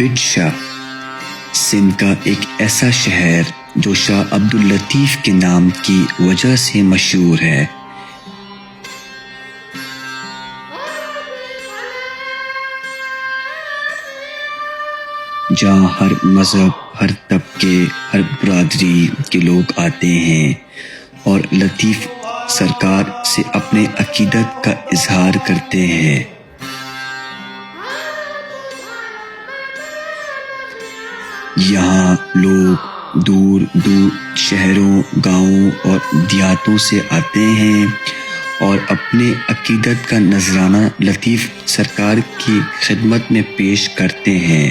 بٹشا سندھ کا ایک ایسا شہر جو شاہ عبداللطیف کے نام کی وجہ سے مشہور ہے۔ جہاں ہر مذہب، ہر طبقے، ہر برادری کے لوگ آتے ہیں اور لطیف سرکار سے اپنے عقیدت کا اظہار کرتے ہیں۔ یہاں لوگ دور دور شہروں، گاؤں اور دیہاتوں سے آتے ہیں اور اپنے عقیدت کا نذرانہ لطیف سرکار کی خدمت میں پیش کرتے ہیں۔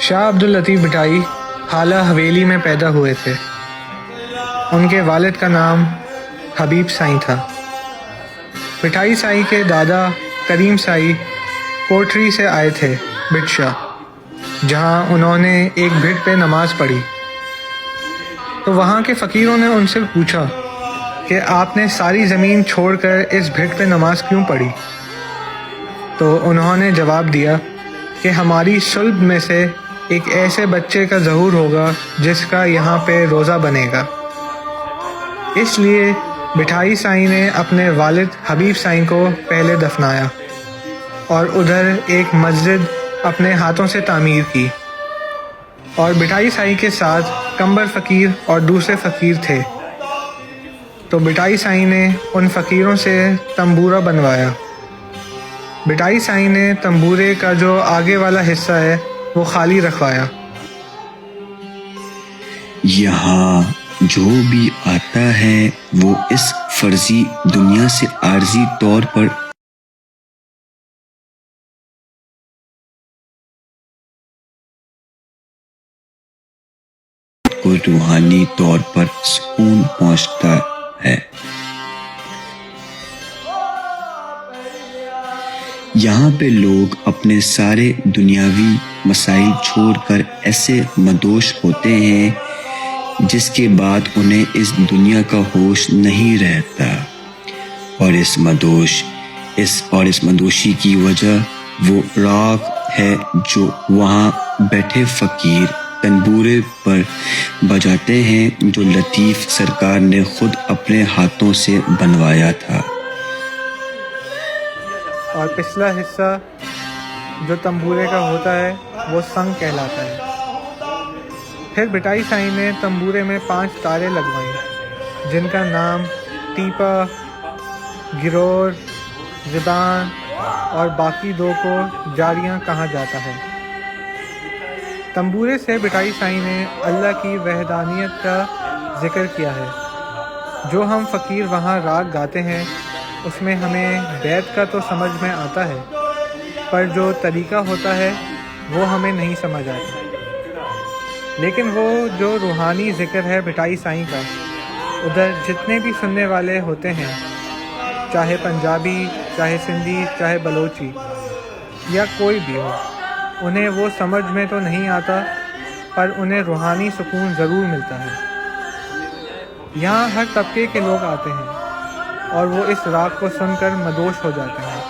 شاہ عبداللطیف بھٹائی حالہ حویلی میں پیدا ہوئے تھے۔ ان کے والد کا نام حبیب سائیں تھا۔ بھٹائی سائیں کے دادا کریم سائیں کوٹری سے آئے تھے بٹشا، جہاں انہوں نے ایک بھٹ پہ نماز پڑھی تو وہاں کے فقیروں نے ان سے پوچھا کہ آپ نے ساری زمین چھوڑ کر اس بھٹ پہ نماز کیوں پڑھی؟ تو انہوں نے جواب دیا کہ ہماری صلب میں سے ایک ایسے بچے کا ظہور ہوگا جس کا یہاں پہ روزہ بنے گا۔ اس لیے بھٹائی سائیں نے اپنے والد حبیب سائیں کو پہلے دفنایا اور ادھر ایک مسجد اپنے ہاتھوں سے تعمیر کی، اور بھٹائی سائیں کے ساتھ کمبر فقیر اور دوسرے فقیر تھے، تو بھٹائی سائیں نے ان فقیروں سے تنبورہ بنوایا۔ بھٹائی سائیں نے تنبورے کا جو آگے والا حصہ ہے وہ خالی رکھوایا۔ یہاں جو بھی آتا ہے وہ اس فرضی دنیا سے عارضی طور پر کو روحانی طور پر سکون پہنچتا ہے۔ یہاں پہ لوگ اپنے سارے دنیاوی مسائل چھوڑ کر ایسے مدوش ہوتے ہیں جس کے بعد انہیں اس دنیا کا ہوش نہیں رہتا، اور اس مدوشی کی وجہ وہ راگ ہے جو وہاں بیٹھے فقیر تنبورے پر بجاتے ہیں، جو لطیف سرکار نے خود اپنے ہاتھوں سے بنوایا تھا۔ اور پچھلا حصہ جو تنبورے کا ہوتا ہے وہ سنگ کہلاتا ہے۔ پھر بھٹائی سائیں نے تنبورے میں 5 تاریں لگوائیں جن کا نام ٹیپا، گرور، زبان اور باقی 2 کو جاریاں کہا جاتا ہے۔ تنبورے سے بھٹائی سائیں نے اللہ کی وحدانیت کا ذکر کیا ہے۔ جو ہم فقیر وہاں راگ گاتے ہیں اس میں ہمیں بیت کا تو سمجھ میں آتا ہے، پر جو طریقہ ہوتا ہے وہ ہمیں نہیں سمجھ آتا۔ لیکن وہ جو روحانی ذکر ہے بھٹائی سائیں کا، ادھر جتنے بھی سننے والے ہوتے ہیں، چاہے پنجابی، چاہے سندھی، چاہے بلوچی یا کوئی بھی ہو، انہیں وہ سمجھ میں تو نہیں آتا، پر انہیں روحانی سکون ضرور ملتا ہے۔ یہاں ہر طبقے کے لوگ آتے ہیں اور وہ اس راگ کو سن کر مدوش ہو جاتے ہیں۔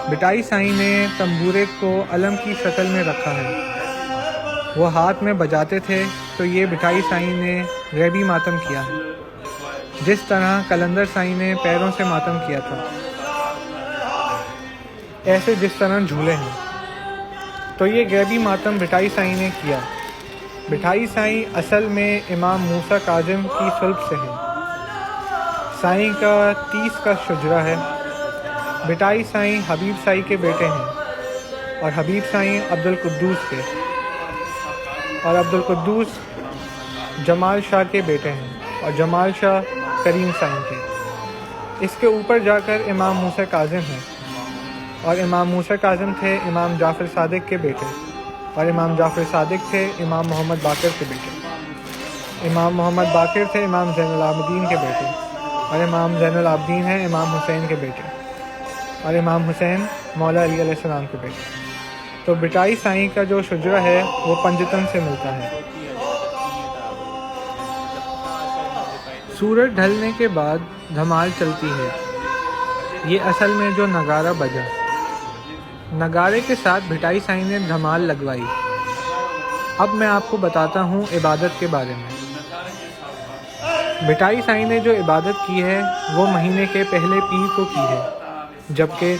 بھٹائی سائیں نے تنبورے کو علم کی شکل میں رکھا ہے۔ وہ ہاتھ میں بجاتے تھے تو یہ بھٹائی سائیں نے غیبی ماتم کیا ہے، جس طرح قلندر سائیں نے پیروں سے ماتم کیا تھا، ایسے جس طرح جھولے ہیں، تو یہ غیبی ماتم بھٹائی سائیں نے کیا۔ بھٹائی سائیں اصل میں امام موسیٰ کاظم کی صلب سے ہیں۔ سائیں کا 30 کا شجرہ ہے۔ بھٹائی سائیں حبیب سائیں کے بیٹے ہیں اور حبیب سائیں عبدالقدوس کے، اور عبدالقدوس جمال شاہ کے بیٹے ہیں اور جمال شاہ کریم سائیں کے۔ اس کے اوپر جا کر امام موسیٰ کاظم ہیں، اور امام موسیٰ کاظم تھے امام جعفر صادق کے بیٹے، اور امام جعفر صادق تھے امام محمد باقر کے بیٹے، امام محمد باقر تھے امام زین العابدین کے بیٹے، اور امام زین العابدین ہیں امام حسین کے بیٹے، اور امام حسین مولا علی علیہ السلام کے بیٹے۔ تو بٹائی سائیں کا جو شجرہ ہے وہ پنجتن سے ملتا ہے۔ سورج ڈھلنے کے بعد دھمال چلتی ہے، یہ اصل میں جو نگارہ بجا، نگارے کے ساتھ بھٹائی سائیں نے دھمال لگوائی۔ اب میں آپ کو بتاتا ہوں عبادت کے بارے میں۔ بھٹائی سائیں نے جو عبادت کی ہے وہ مہینے کے پہلے پیر کو کی ہے، جبکہ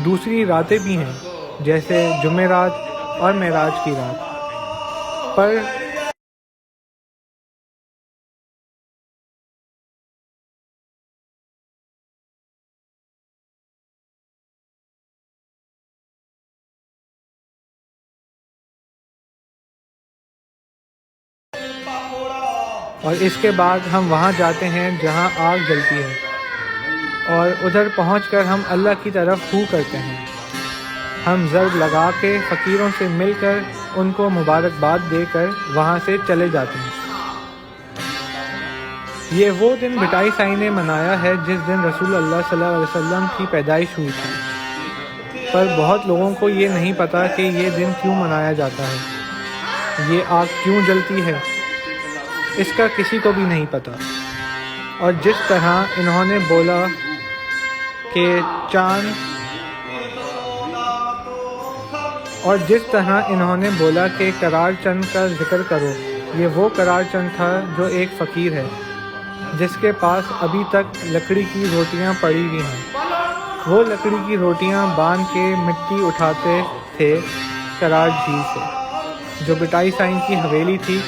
دوسری راتیں بھی ہیں جیسے جمعرات اور معراج کی رات پر اور اس کے بعد ہم وہاں جاتے ہیں جہاں آگ جلتی ہے اور ادھر پہنچ کر ہم اللہ کی طرف ہو کرتے ہیں۔ ہم ضرب لگا کے فقیروں سے مل کر ان کو مبارکباد دے کر وہاں سے چلے جاتے ہیں۔ یہ وہ دن بھٹائی سائیں نے منایا ہے جس دن رسول اللہ صلی اللہ علیہ وسلم کی پیدائش ہوئی تھی، پر بہت لوگوں کو یہ نہیں پتا کہ یہ دن کیوں منایا جاتا ہے، یہ آگ کیوں جلتی ہے، اس کا کسی کو بھی نہیں پتا۔ اور جس طرح انہوں نے بولا کہ کرار چند کا ذکر کرو، یہ وہ کرار چند تھا جو ایک فقیر ہے جس کے پاس ابھی تک لکڑی کی روٹیاں پڑی ہوئی ہیں۔ وہ لکڑی کی روٹیاں باندھ کے مٹی اٹھاتے تھے کرار جھیل سے، جو بٹائی سائیں کی حویلی تھی،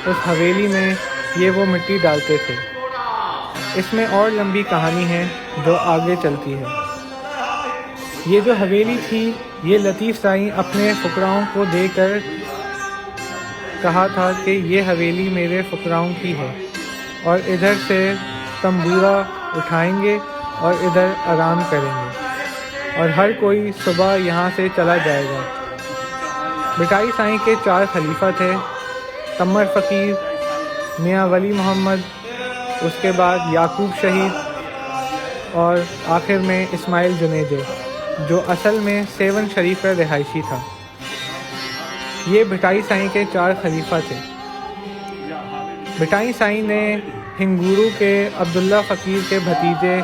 اس حویلی میں یہ وہ مٹی ڈالتے تھے۔ اس میں اور لمبی کہانی ہے جو آگے چلتی ہے۔ یہ جو حویلی تھی یہ لطیف سائیں اپنے فقراؤں کو دے کر کہا تھا کہ یہ حویلی میرے فقراؤں کی ہے، اور ادھر سے تنبورہ اٹھائیں گے اور ادھر آرام کریں گے، اور ہر کوئی صبح یہاں سے چلا جائے گا۔ بٹائی سائیں کے 4 خلیفہ تھے، تمر فقیر، میاں ولی محمد، اس کے بعد یعقوب شہید، اور آخر میں اسماعیل جنیجے، جو اصل میں سیون شریف کا رہائشی تھا۔ یہ بھٹائی سائیں کے 4 خلیفہ تھے۔ بھٹائی سائیں نے ہنگورو کے عبداللہ فقیر کے بھتیجے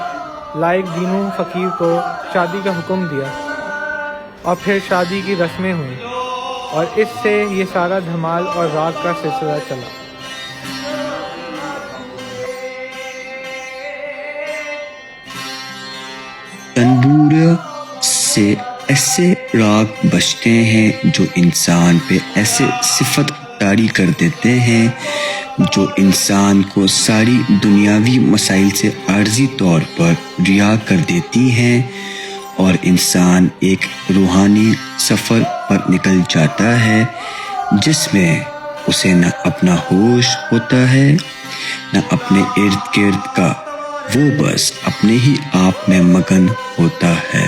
لائق دینو فقیر کو شادی کا حکم دیا، اور پھر شادی کی رسمیں ہوئیں، اور اس سے یہ سارا دھمال اور راگ کا سلسلہ چلا۔ تنبور سے ایسے راگ بجتے ہیں جو انسان پہ ایسے صفت طاری کر دیتے ہیں جو انسان کو ساری دنیاوی مسائل سے عارضی طور پر رہا کر دیتی ہیں، اور انسان ایک روحانی سفر پر نکل جاتا ہے جس میں اسے نہ اپنا ہوش ہوتا ہے نہ اپنے ارد گرد کا، وہ بس اپنے ہی آپ میں مگن ہوتا ہے۔